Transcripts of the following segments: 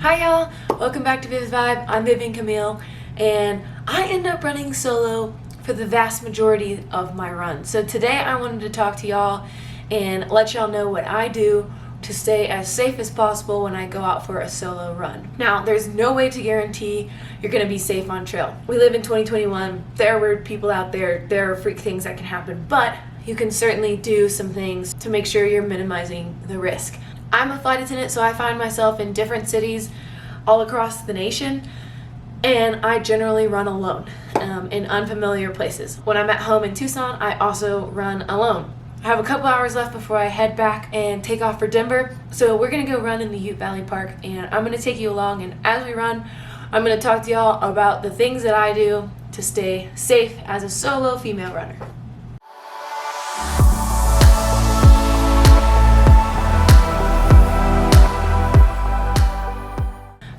Hi y'all, welcome back to Viv's Vibe. I'm Vivian Camille, and I end up running solo for the vast majority of my run. So today I wanted to talk to y'all and let y'all know what I do to stay as safe as possible when I go out for a solo run. Now, there's no way to guarantee you're gonna be safe on trail. We live in 2021, there are weird people out there, there are freak things that can happen, but you can certainly do some things to make sure you're minimizing the risk. I'm a flight attendant, so I find myself in different cities all across the nation, and I generally run alone in unfamiliar places. When I'm at home in Tucson, I also run alone. I have a couple hours left before I head back and take off for Denver, so we're gonna go run in the Ute Valley Park, and I'm gonna take you along, and as we run, I'm gonna talk to y'all about the things that I do to stay safe as a solo female runner.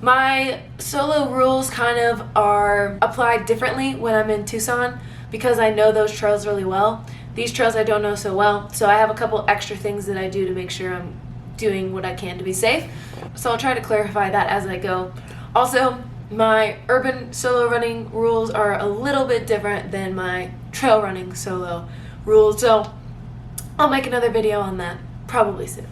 My solo rules kind of are applied differently when I'm in Tucson because I know those trails really well. These trails I don't know so well, so I have a couple extra things that I do to make sure I'm doing what I can to be safe. So I'll try to clarify that as I go. Also, my urban solo running rules are a little bit different than my trail running solo rules, so I'll make another video on that probably soon.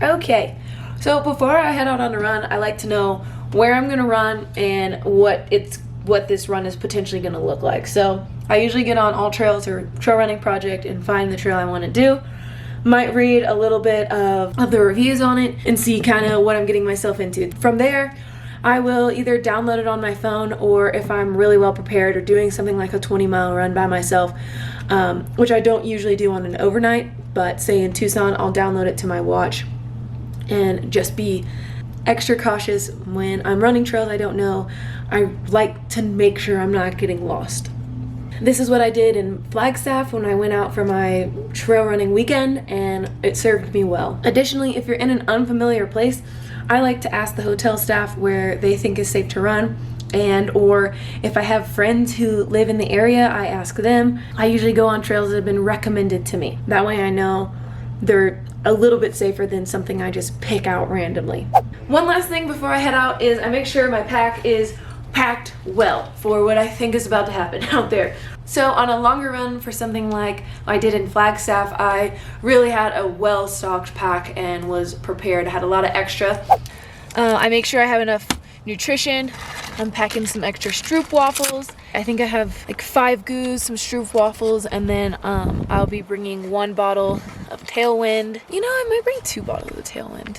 Okay, so before I head out on a run, I like to know where I'm gonna run and what this run is potentially gonna look like. So I usually get on All Trails or Trail Running Project and find the trail I want to do. Might read a little bit of the reviews on it and see kind of what I'm getting myself into. From there, I will either download it on my phone, or if I'm really well prepared or doing something like a 20-mile run by myself, which I don't usually do on an overnight, but say in Tucson, I'll download it to my watch and just be extra cautious when I'm running trails I don't know. I like to make sure I'm not getting lost. This is what I did in Flagstaff when I went out for my trail running weekend, and it served me well. Additionally, if you're in an unfamiliar place, I like to ask the hotel staff where they think is safe to run, and or if I have friends who live in the area, I ask them. I usually go on trails that have been recommended to me. That way I know they're a little bit safer than something I just pick out randomly. One last thing before I head out is I make sure my pack is packed well for what I think is about to happen out there. So on a longer run for something like I did in Flagstaff, I really had a well-stocked pack and was prepared. I had a lot of extra. I make sure I have enough nutrition. I'm packing some extra Stroop waffles. I think I have like 5 goos, some Stroop waffles, and then I'll be bringing 1 bottle of Tailwind. You know, I might bring 2 bottles of Tailwind.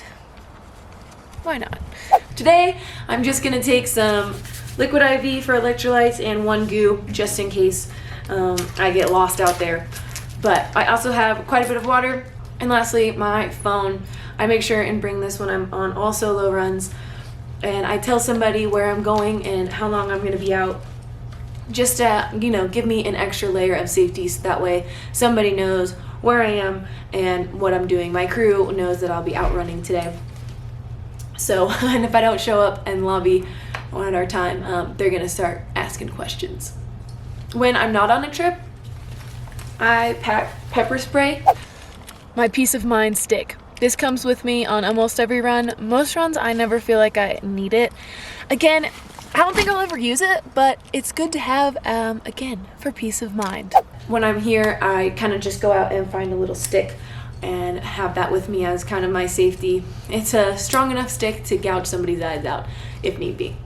Why not? Today, I'm just gonna take some liquid IV for electrolytes and 1 goo, just in case I get lost out there. But I also have quite a bit of water. And lastly, my phone. I make sure and bring this when I'm on all solo runs. And I tell somebody where I'm going and how long I'm gonna be out, just to, you know, give me an extra layer of safety, so that way somebody knows where I am and what I'm doing. My crew knows that I'll be out running today. So, and if I don't show up and lobby at our time, they're gonna start asking questions. When I'm not on a trip, I pack pepper spray, my peace of mind stick. This comes with me on almost every run. Most runs, I never feel like I need it. Again, I don't think I'll ever use it, but it's good to have, again, for peace of mind. When I'm here, I kind of just go out and find a little stick and have that with me as kind of my safety. It's a strong enough stick to gouge somebody's eyes out if need be.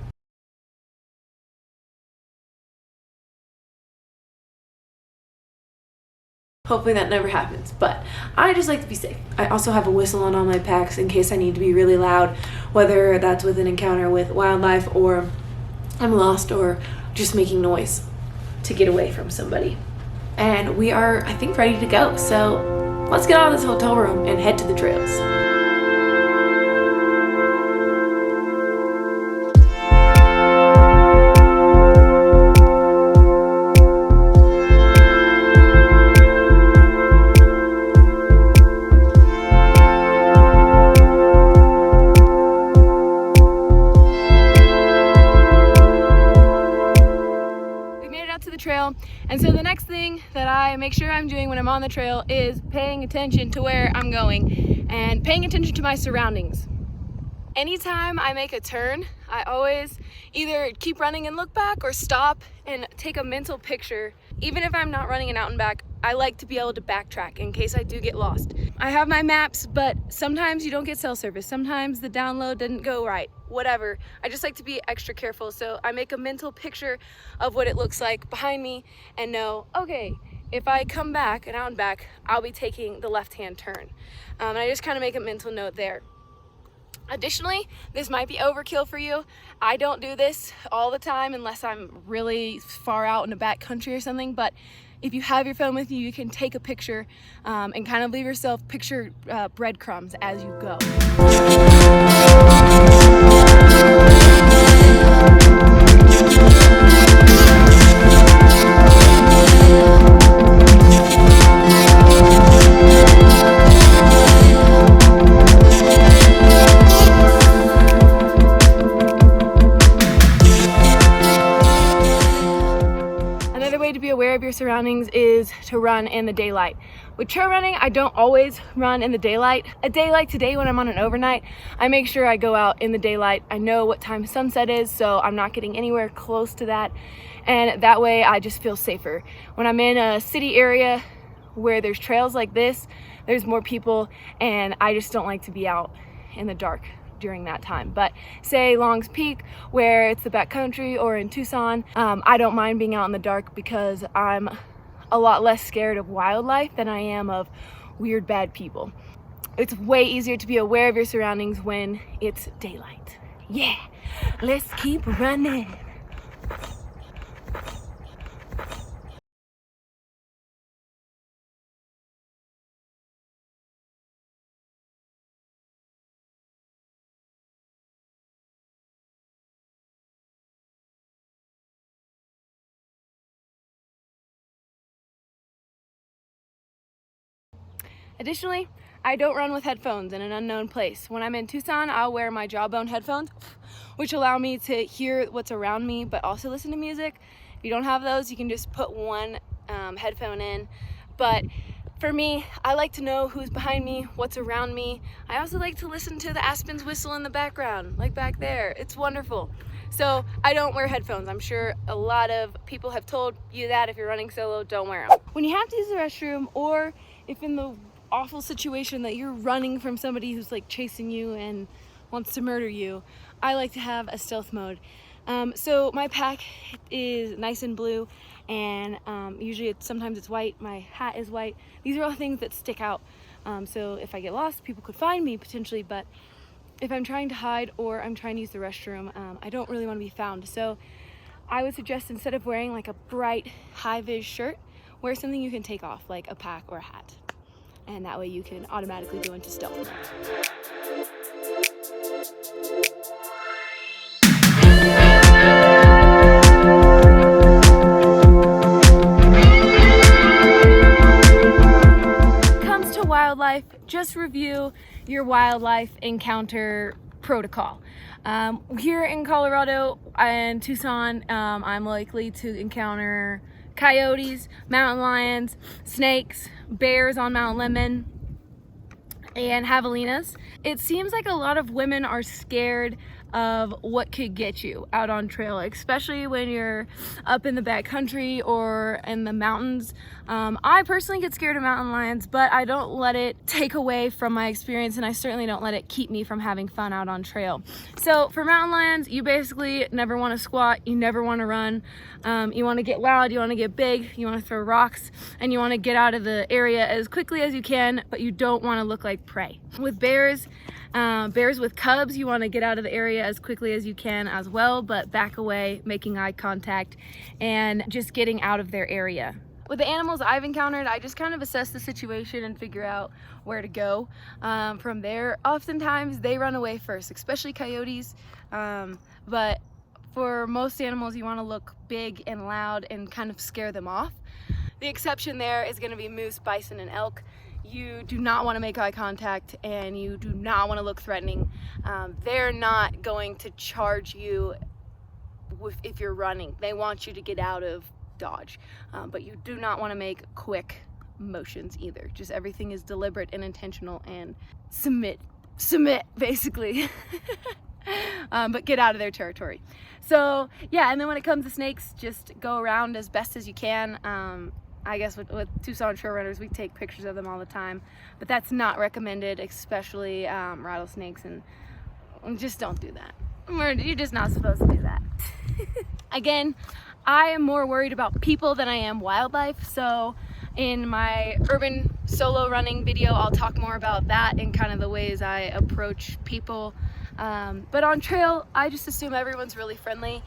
Hopefully that never happens, but I just like to be safe. I also have a whistle on all my packs in case I need to be really loud, whether that's with an encounter with wildlife or I'm lost or just making noise to get away from somebody. And we are, I think, ready to go. So let's get out of this hotel room and head to the trails. Trail, and so the next thing that I make sure I'm doing when I'm on the trail is paying attention to where I'm going and paying attention to my surroundings. Anytime I make a turn, I always either keep running and look back or stop and take a mental picture. Even if I'm not running an out and back, I like to be able to backtrack in case I do get lost. I have my maps, but sometimes you don't get cell service. Sometimes the download didn't go right, whatever. I just like to be extra careful. So I make a mental picture of what it looks like behind me and know, okay, if I come back and out and back, I'll be taking the left-hand turn. And I just kind of make a mental note there. Additionally, this might be overkill for you. I don't do this all the time unless I'm really far out in the back country or something, but if you have your phone with you, you can take a picture and kind of leave yourself picture breadcrumbs as you go. To be aware of your surroundings is to run in the daylight. With trail running, I don't always run in the daylight. A day like today when I'm on an overnight, I make sure I go out in the daylight. I know what time sunset is, so I'm not getting anywhere close to that. And that way I just feel safer. When I'm in a city area where there's trails like this, there's more people, and I just don't like to be out in the dark during that time. But say Long's Peak, where it's the backcountry, or in Tucson, I don't mind being out in the dark because I'm a lot less scared of wildlife than I am of weird bad people. It's way easier to be aware of your surroundings when it's daylight. Yeah, let's keep running. Additionally, I don't run with headphones in an unknown place. When I'm in Tucson, I'll wear my Jawbone headphones, which allow me to hear what's around me, but also listen to music. If you don't have those, you can just put one headphone in. But for me, I like to know who's behind me, what's around me. I also like to listen to the aspens whistle in the background, like back there. It's wonderful. So I don't wear headphones. I'm sure a lot of people have told you that if you're running solo, don't wear them. When you have to use the restroom, or if in the awful situation that you're running from somebody who's like chasing you and wants to murder you, I like to have a stealth mode. So my pack is nice and blue, and usually sometimes it's white. My hat is white. These are all things that stick out. So if I get lost, people could find me potentially, but if I'm trying to hide or I'm trying to use the restroom, I don't really want to be found. So I would suggest, instead of wearing like a bright high-vis shirt, wear something you can take off, like a pack or a hat. And that way you can automatically go into stealth mode. Comes to wildlife, just review your wildlife encounter protocol. Here in Colorado and Tucson, I'm likely to encounter coyotes, mountain lions, snakes, bears on Mount Lemmon, and javelinas. It seems like a lot of women are scared of what could get you out on trail, especially when you're up in the backcountry or in the mountains. I personally get scared of mountain lions, but I don't let it take away from my experience, and I certainly don't let it keep me from having fun out on trail. So for mountain lions, you basically never want to squat, you never want to run. You want to get loud, you want to get big, you want to throw rocks, and you want to get out of the area as quickly as you can, but you don't want to look like prey. With bears with cubs, you want to get out of the area as quickly as you can as well, but back away, making eye contact, and just getting out of their area. With the animals I've encountered, I just kind of assess the situation and figure out where to go. From there, oftentimes they run away first, especially coyotes, but for most animals, you want to look big and loud and kind of scare them off. The exception there is going to be moose, bison, and elk. You do not want to make eye contact, and you do not want to look threatening. They're not going to charge you if you're running. They want you to get out of dodge, but you do not want to make quick motions either. Just everything is deliberate and intentional, and submit submit, basically. But get out of their territory. So yeah, and then when it comes to snakes, just go around as best as you can. I guess with Tucson trail runners, we take pictures of them all the time, but that's not recommended, especially rattlesnakes, and just don't do that. You're just not supposed to do that. Again, I am more worried about people than I am wildlife, so in my urban solo running video, I'll talk more about that and kind of the ways I approach people. But on trail, I just assume everyone's really friendly.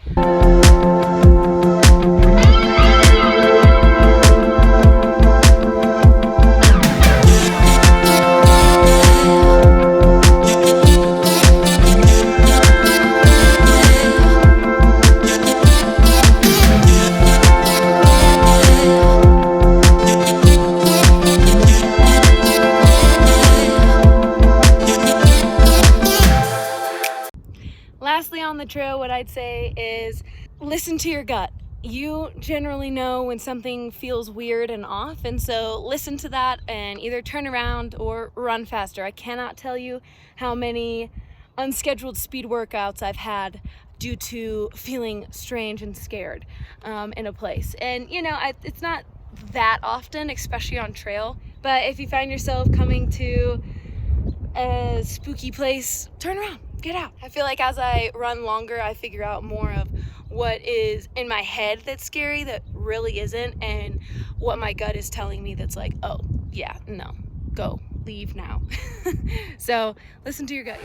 Lastly, on the trail, what I'd say is listen to your gut. You generally know when something feels weird and off, and so listen to that and either turn around or run faster. I cannot tell you how many unscheduled speed workouts I've had due to feeling strange and scared in a place. And you know, it's not that often, especially on trail, but if you find yourself coming to a spooky place, turn around, get out. I feel like as I run longer, I figure out more of what is in my head that's scary that really isn't, and what my gut is telling me that's like, oh yeah, no, go, leave now. So listen to your gut.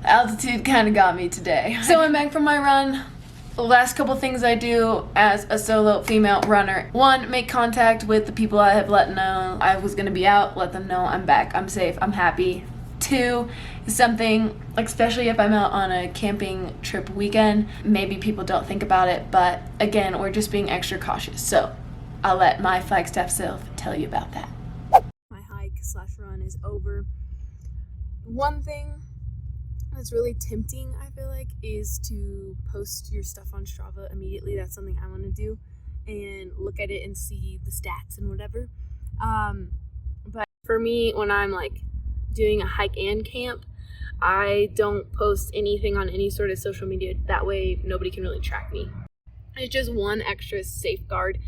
Altitude kind of got me today. So I'm back from my run. The last couple things I do as a solo female runner: 1, make contact with the people I have let know I was going to be out, let them know I'm back, I'm safe, I'm happy. 2 is something, especially if I'm out on a camping trip weekend, maybe people don't think about it, but again, we're just being extra cautious. So I'll let my Flagstaff self tell you about that. My hike/run is over. One thing that's really tempting, I feel like, is to post your stuff on Strava immediately. That's something I want to do and look at it and see the stats and whatever. But for me, when I'm like doing a hike and camp, I don't post anything on any sort of social media. That way nobody can really track me. It's just one extra safeguard,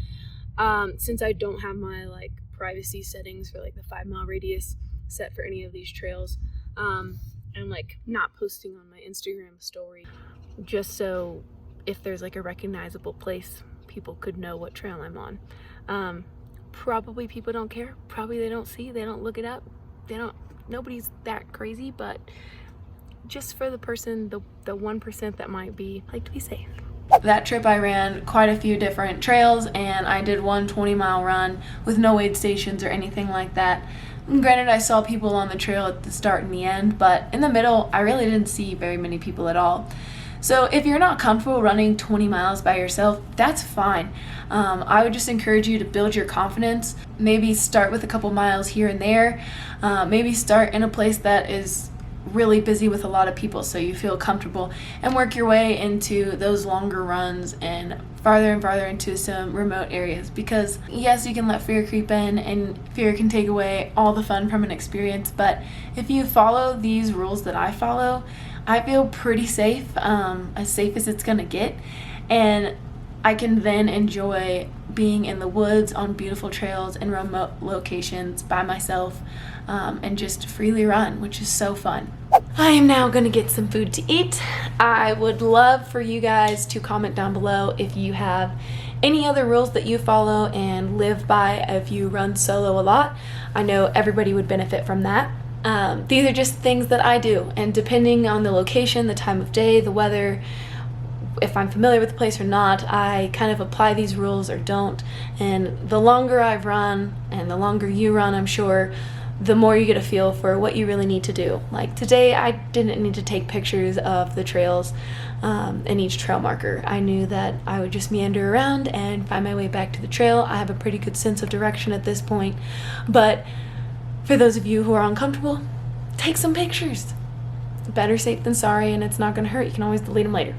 since I don't have my like privacy settings for like the 5-mile radius set for any of these trails. I'm like not posting on my Instagram story, just so if there's like a recognizable place, people could know what trail I'm on. Probably people don't care. Probably they don't see, they don't look it up. Nobody's that crazy, but just for the person, the 1% that might be, like, to be safe. That trip I ran quite a few different trails, and I did one 20-mile run with no aid stations or anything like that. Granted, I saw people on the trail at the start and the end, but in the middle, I really didn't see very many people at all. So if you're not comfortable running 20 miles by yourself, that's fine. I would just encourage you to build your confidence. Maybe start with a couple miles here and there. Maybe start in a place that is really busy with a lot of people so you feel comfortable, and work your way into those longer runs and farther into some remote areas, because yes, you can let fear creep in and fear can take away all the fun from an experience, but if you follow these rules that I follow, I feel pretty safe, as safe as it's gonna get, and I can then enjoy being in the woods on beautiful trails and remote locations by myself, and just freely run, which is so fun. I am now gonna get some food to eat. I would love for you guys to comment down below if you have any other rules that you follow and live by if you run solo a lot. I know everybody would benefit from that. These are just things that I do, and depending on the location, the time of day, the weather, if I'm familiar with the place or not, I kind of apply these rules or don't. And the longer I've run, and the longer you run, I'm sure, the more you get a feel for what you really need to do. Like today, I didn't need to take pictures of the trails and each trail marker. I knew that I would just meander around and find my way back to the trail. I have a pretty good sense of direction at this point. But for those of you who are uncomfortable, take some pictures. Better safe than sorry, and it's not going to hurt. You can always delete them later.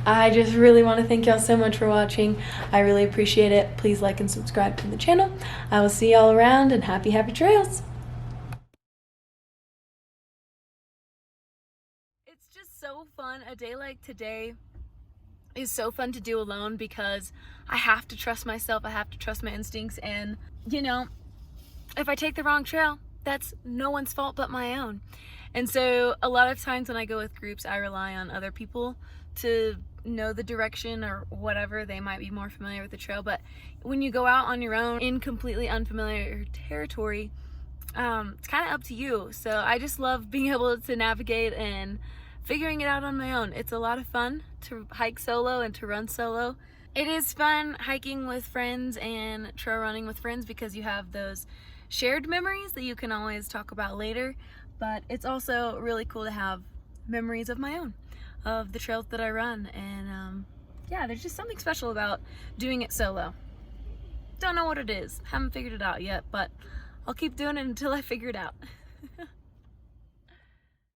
I just really want to thank y'all so much for watching. I really appreciate it. Please like and subscribe to the channel. I will see y'all around, and happy trails. It's just so fun. A day like today is so fun to do alone because I have to trust myself. I have to trust my instincts, and you know, if I take the wrong trail, that's no one's fault but my own. And so a lot of times when I go with groups, I rely on other people to know the direction or whatever. They might be more familiar with the trail, but when you go out on your own in completely unfamiliar territory, it's kind of up to you. So I just love being able to navigate and figuring it out on my own. It's a lot of fun to hike solo and to run solo. It is fun hiking with friends and trail running with friends because you have those shared memories that you can always talk about later, but it's also really cool to have memories of my own, of the trails that I run. And yeah, there's just something special about doing it solo. Don't know what it is, haven't figured it out yet, but I'll keep doing it until I figure it out.